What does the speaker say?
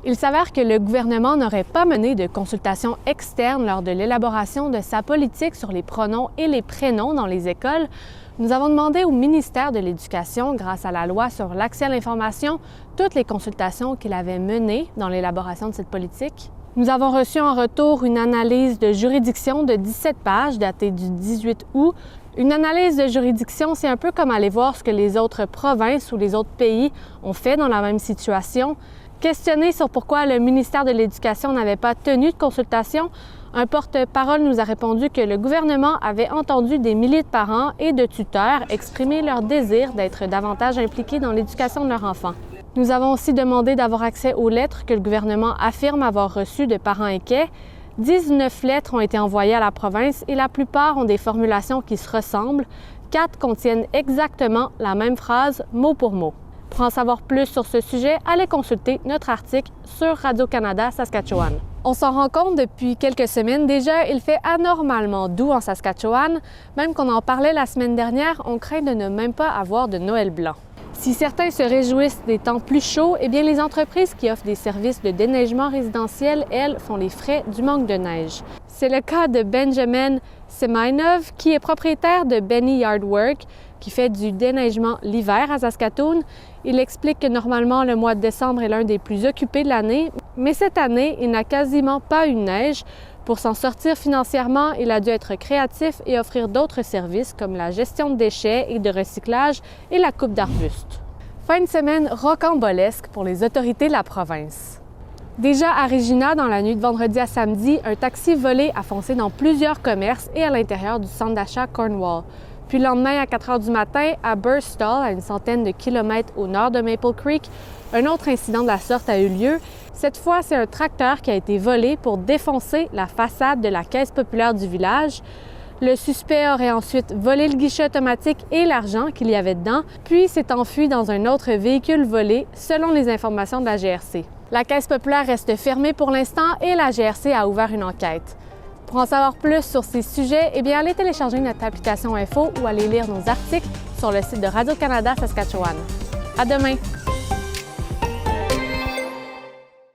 Il s'avère que le gouvernement n'aurait pas mené de consultation externe lors de l'élaboration de sa politique sur les pronoms et les prénoms dans les écoles. Nous avons demandé au ministère de l'Éducation, grâce à la loi sur l'accès à l'information, toutes les consultations qu'il avait menées dans l'élaboration de cette politique. Nous avons reçu en retour une analyse de juridiction de 17 pages datée du 18 août. Une analyse de juridiction, c'est un peu comme aller voir ce que les autres provinces ou les autres pays ont fait dans la même situation. Questionné sur pourquoi le ministère de l'Éducation n'avait pas tenu de consultation, un porte-parole nous a répondu que le gouvernement avait entendu des milliers de parents et de tuteurs exprimer leur désir d'être davantage impliqués dans l'éducation de leurs enfants. Nous avons aussi demandé d'avoir accès aux lettres que le gouvernement affirme avoir reçues de parents inquiets. 19 lettres ont été envoyées à la province et la plupart ont des formulations qui se ressemblent. 4 contiennent exactement la même phrase, mot pour mot. Pour en savoir plus sur ce sujet, allez consulter notre article sur Radio-Canada Saskatchewan. On s'en rend compte depuis quelques semaines déjà, il fait anormalement doux en Saskatchewan. Même qu'on en parlait la semaine dernière, on craint de ne même pas avoir de Noël blanc. Si certains se réjouissent des temps plus chauds, eh bien les entreprises qui offrent des services de déneigement résidentiel, elles, font les frais du manque de neige. C'est le cas de Benjamin Semainov, qui est propriétaire de Benny Yardwork, qui fait du déneigement l'hiver à Saskatoon. Il explique que normalement, le mois de décembre est l'un des plus occupés de l'année, mais cette année, il n'a quasiment pas eu de neige. Pour s'en sortir financièrement, il a dû être créatif et offrir d'autres services comme la gestion de déchets et de recyclage et la coupe d'arbustes. Fin de semaine rocambolesque pour les autorités de la province. Déjà à Regina, dans la nuit de vendredi à samedi, un taxi volé a foncé dans plusieurs commerces et à l'intérieur du centre d'achat Cornwall. Puis le lendemain, à 4 heures du matin, à Burstall, à une centaine de kilomètres au nord de Maple Creek, un autre incident de la sorte a eu lieu. Cette fois, c'est un tracteur qui a été volé pour défoncer la façade de la caisse populaire du village. Le suspect aurait ensuite volé le guichet automatique et l'argent qu'il y avait dedans, puis s'est enfui dans un autre véhicule volé, selon les informations de la GRC. La caisse populaire reste fermée pour l'instant et la GRC a ouvert une enquête. Pour en savoir plus sur ces sujets, eh bien, allez télécharger notre application Info ou allez lire nos articles sur le site de Radio-Canada Saskatchewan. À demain!